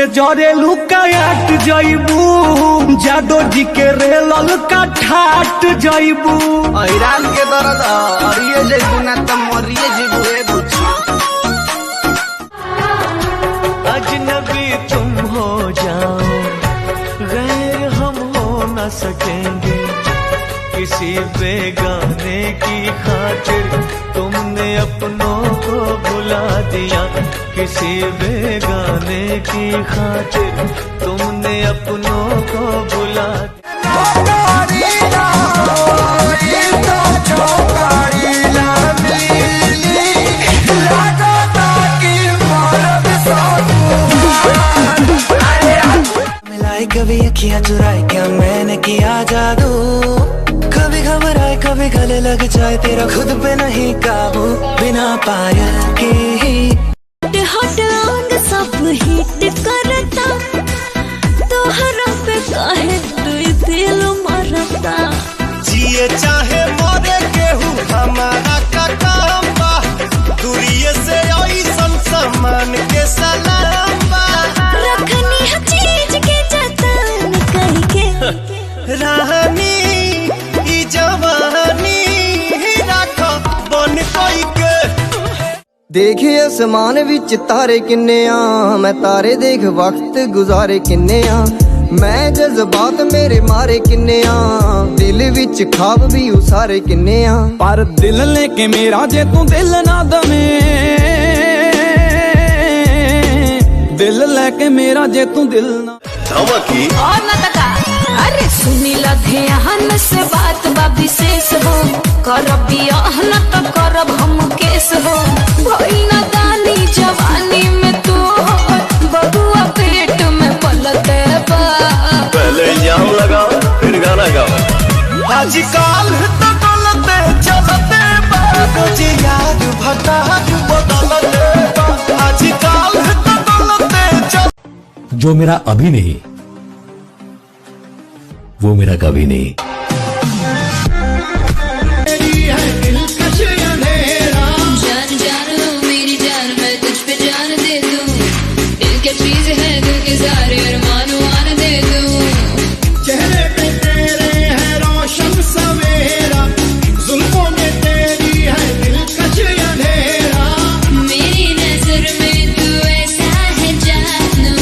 से जरे लुकायाट जइबू, जादो जी के रेलल का ठाट जइबू। ऐरान के दर्द अरिए जइबू ना त मरिए जइबू ए बुच्ची। अजनबी तुम हो जाओ, गैर हम हो न सकेंगे, किसी बेगाने की खातिर तुमने अपनों को भुला दिया, किसी बेगाने की खातिर तुमने अपनों को भुला दिया। कभी अखियाँ चुराए क्या मैंने किया जादू, कभी घबराए कभी गले लग जाए तेरा खुद पे नहीं काबू, बिना पायल के ही हट अंग सब हिट करता, तोहरा पे काहे दिल मरता। जिए चाहे मरे केहू हमारा का काम बा, दूरिये से ऐसन सामान के सलाम बा। रखनी है चीज के जतन करके रानी ई जवानी रखो बन कोई के। देखिए आसमान विच तारे किन्ने आ, मैं तारे देख वक्त गुजारे किन्ने आ, मैं जज्बात मेरे मारे किन्ने आ, दिल विच खाब भी उसारे किन्ने आ। पर दिल लेके मेरा जे तू दिल ना दमे, दिल लेके मेरा जे तू दिल ना धमकी और न तका। अरे सुनी लध्यान से बात बा विशेष हो, करब बियाह न त करब हम केस हो, भइल न दानी जवानी में तू हो, बबुआ पेट में पलते बा। पहले इल्जाम लगाओ फिर गाना गाओ। आजकल तो गलते चलते बा, तुझे याद भटा बदलते बा। आजकल तो गलते चल, जो मेरा अभी नहीं वो मेरा कभी नहीं। जान जानो मेरी जान, मैं तुझ पे जान दे दूं, दिल के चीज है दिल के सारे अरमान मान दे दूं। चेहरे पे तेरे है रोशन सवेरा, जुल्फों में तेरी है दिलकश अंधेरा। मेरी नजर में तू ऐसा है जानू,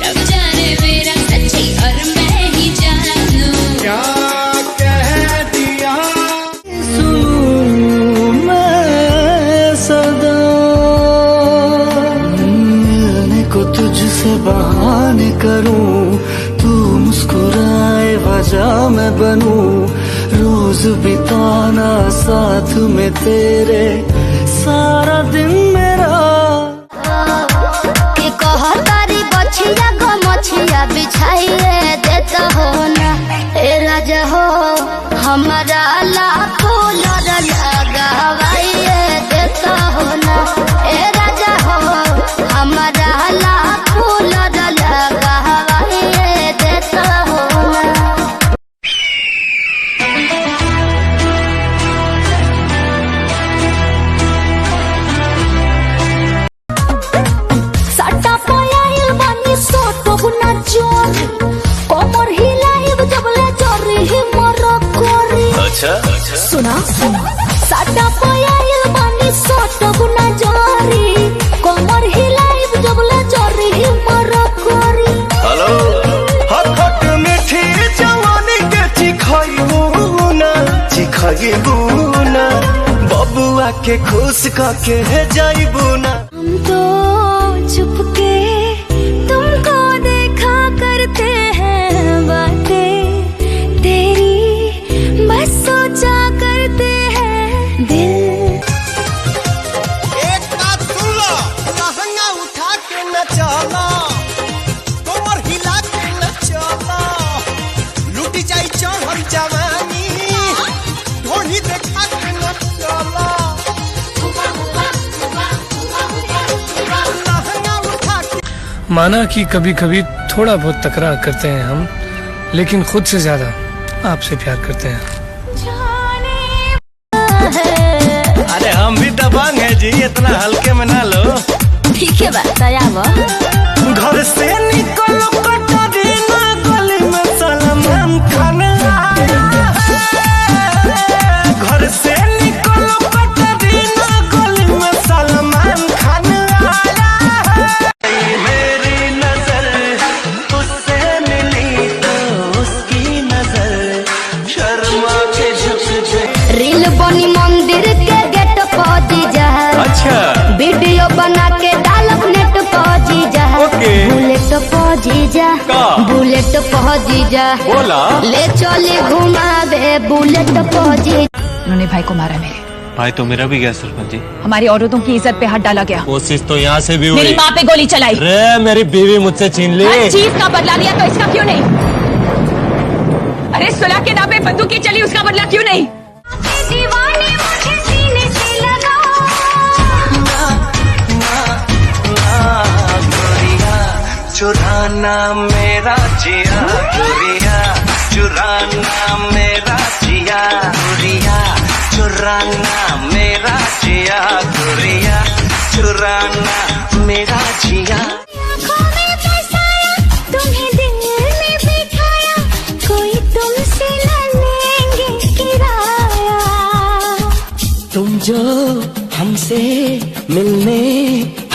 रब जाने मेरा सच्ची और मैं ही जानू। क्या कह दिया मैं सदा मिलने को तुझसे बहाने करूं, तू मुस्कुराए वजह मैं बनूं, रोज बिताना साथ में तेरे सारा दिन मेरा। के कह तारी बछिया गो मछिया बिछाइए देता हो ना, ए राजा हो हमारा लाखों लड़ लगावाइए देता हो ना, ए राजा हो हमारा लाखों लड़ लगावाइए देता हो ना। सट्टा पायल बानी सोटो गुना जोर, कोमर हिलाइब जबले जोरी ही मरो कोरी। अच्छा सुना सट्टा पायल बानी सोटो गुना जोरी, कोमर हिलाइब जबले जोरी ही मरो कोरी। हेलो हट मीठी जवानी के चिखाइबू ना, बबुआ के खुश करके जाइबू ना। हम तो चुपके तुमको देखा करते हैं, बातें तेरी बस सोचा करते हैं दिल। एक बात सुन लो, लहंगा उठा के न चला, कमर हिला के न चला, लूटी जाई चढ़ल जवानी, ढोली देखा के न चला। माना कि कभी कभी थोड़ा बहुत तकरार करते हैं हम, लेकिन खुद से ज्यादा आपसे प्यार करते हैं। अरे हम भी दबंग है जी, इतना हल्के में ना लो। ठीक है बात, घर से निकल जीजा बुलेट पह जीजा बोला ले चले घुमावे बुलेट पह जीजा। उन्होंने भाई को मारा मेरे। भाई तो मेरा भी गया सरपंच जी। हमारी औरतों की इज्जत पे हाथ डाला गया। कोशिश तो यहाँ से भी हुई। मेरी माँ पे गोली चलाई। रे मेरी बीवी मुझसे छीन ली। हर चीज का बदला लिया तो इसका क्यों नहीं? अरे सुलह के नाम पे बंदूकें चली, उसका बदला क्यों नहीं? चुराना मेरा जिया गोरिया, चुराना मेरा जिया गोरिया, चुराना मेरा जिया गोरिया, चुराना मेरा जिया। तुम्हें दिल में बिठाया, कोई तुमसे न लेंगे किराया। तुम जो हमसे मिलने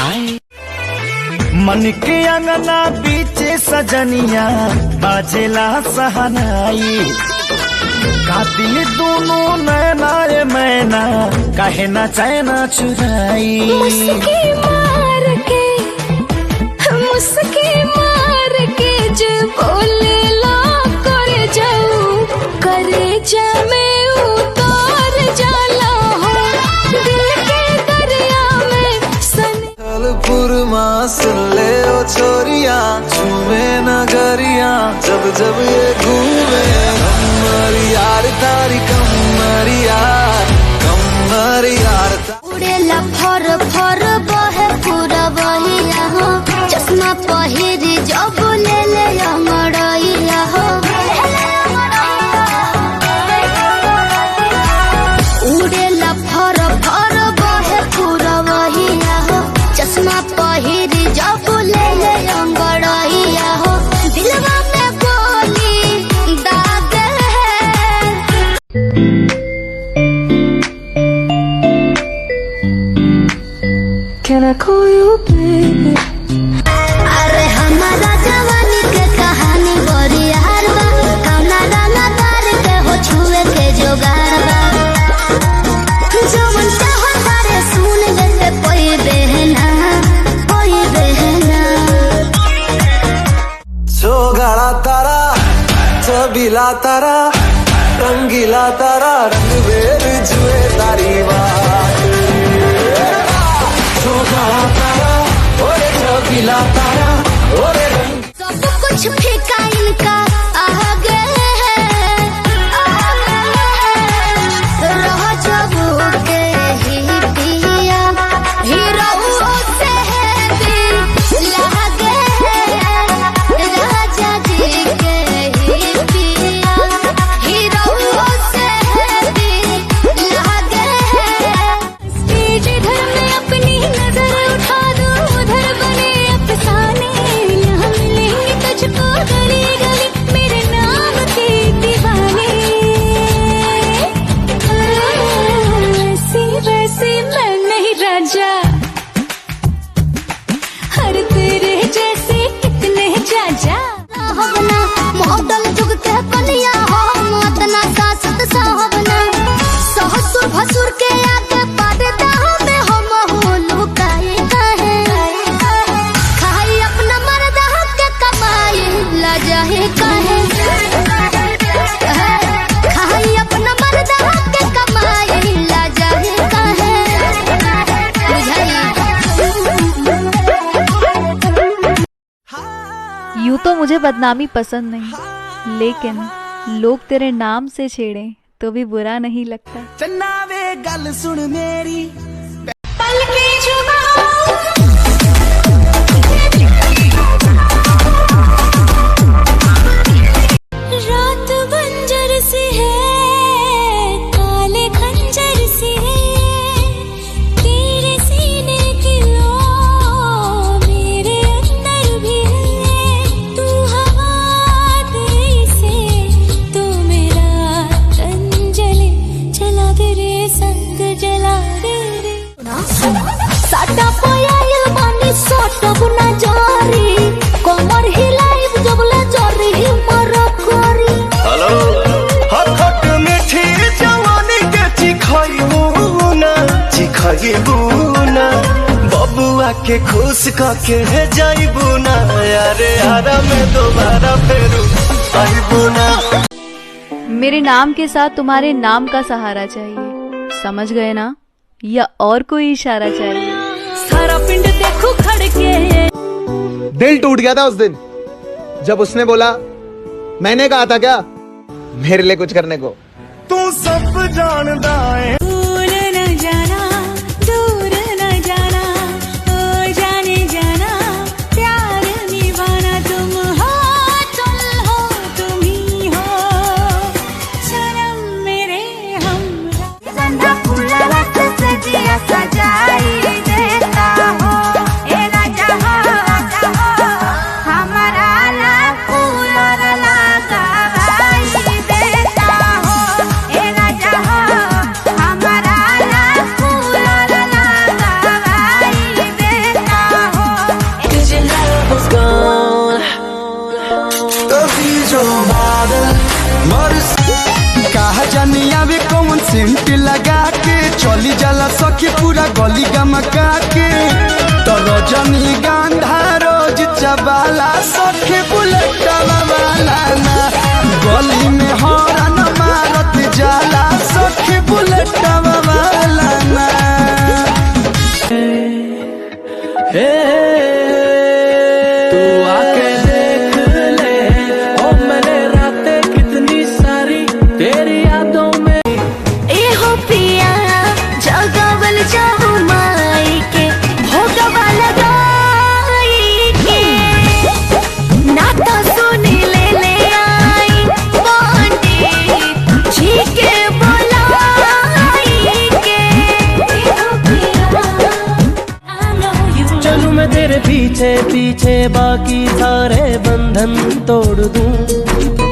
आए, मन के अंगना बीचे सजनिया बाजेला सहनाई, कातिल दोनों नैना ये मैना कहे ना चैना चुराई। मुस्की मार के जो बोले ला करे जाऊं, करे जा में उतार जाला हो दिल के दरिया में पुरमा सुन ले ओ छोरिया, छुए नगरिया जब जब ये घूमे, कमरी यार तारी कमरी यार, कमरी यार। उड़ेला फर फर बहे पूरा बहिया हो, चश्मा पहिरी जब ले ले अमरइया हो। उड़ेला फर फर बहे पूरा बहिया हो, चश्मा पहिरी जब ले ले अमरइया हो। दिलवा में गोली दागे Can I call you baby? अरे हमारा जवानी के कहानी बड़ी यार बा, कौना रंगदार के हो छुए के जोगार बा। जवन चाहो तारे सुन ले कोई बहना, कोई बहना। चोगाड़ा तारा चबीला तारा रंगीला तारा, रंग बेर जुए तारी बात। चोगाड़ा तारा ओरे चबीला तारा ओरे रंग, सब कुछ फीका इनका आगे रह जबू के ही पिया, हीरो से भी लागे राजा जी के ही पिया, हीरो से भी लागे। स्टेज इधर में अपनी नजर उठा दूं, उधर बने अफसाने, यहाँ मिलेंगे तुझको गली गली मेरे नाम के दीवाने। वैसी मैं नहीं राजा, हर तेरे जैसे कितने जाजा। होबना मॉडल जुग के कनिया हो, इतना सासत साहबना, ससुर भसुर के आगे पर्दा में हम हो लुकाए कहे। खाई अपना मर्दा के कमाई ला जाए कहे, खाई अपना मर्दा के कमाई ला जाए कहे। यूं तो मुझे बदनामी पसंद नहीं, लेकिन लोग तेरे नाम से छेड़े तो भी बुरा नहीं लगता। चन्नावे गल सुन मेरी, पल की रात बंजर सी है, काले खंजर सी है, तेरे सीने की लो मेरे अंदर भी है। तू हवा दे से तो मेरा तन जले, जला दे रे संग जला दे रे। साटा पोया बानी सोटो गुना जारी, कमर हिलाई जबले जारी मर करी। हेलो हखट मीठी जवानी के चिखाइबू ना, चिखाइबू ना, बबुआ आके खुश कके जाइबू ना यारे यारा में दोबारा फेरू आइबू ना। मेरे नाम के साथ तुम्हारे नाम का सहारा चाहिए, समझ गए ना? या और कोई इशारा चाहिए? सारा पिंड देखो खड़के। दिल टूट गया था उस दिन जब उसने बोला, मैंने कहा था क्या मेरे लिए कुछ करने को। तू सब जानदा है। दूर न जाना, दूर न जाना, ओ जाने जाना, प्यार निभाना। तुम हो तुम ही हो, सनम मेरे हमरा। चंदा फूला सजिया सजाई देता हो, ए राजा हो हमारा ला फूल लगाई देता हो, ए राजा हो हमारा ला फूल लगाई देता हो। Cause your love was gone. कभी जो बादल कहा जानिया वे कौन सेंट लगा के चली जाला सखी पूरा गली गमका के। तो रजनी गांधा रोज चबाला सखी बुलेट वाला ना, गली में हॉर्न मारत जाला सखी बुलेट वाला ना। तू आके देख ले, ओ मैंने रातें कितनी सारी तेरी यादों में। ए हो पिया जगवल जाऊ माई के, भोगवा लगाई के। नाता सुनी ले आई पंडित जी के बोलाई के। ए हो पिया I know you। चलूं मैं तेरे पीछे पीछे, बाकी सारे बंधन तोड़ दूं।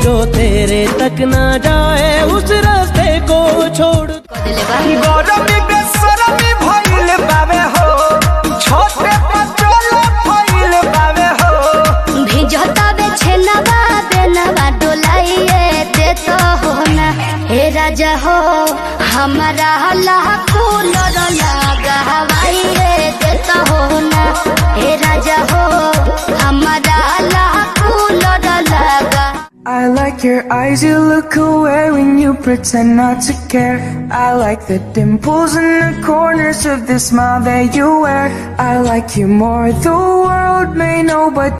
जो तेरे तक ना जाए उस रास्ते को छोड़ दूं। गौरवी बेसरमी भइल बावे हो, छोटे पचोला भइल बावे हो। भिजता बे छेनवा बेनवा डोलाइए देता हो ना, हे राजा हो हमारा ला फूल लगावाइए देता हो ना, हे राजा हो हमारा ला फूल लगा। I like your eyes, you look away when you pretend not to care. I like the dimples in the corners of the smile that you wear. I like you more, the world may know, but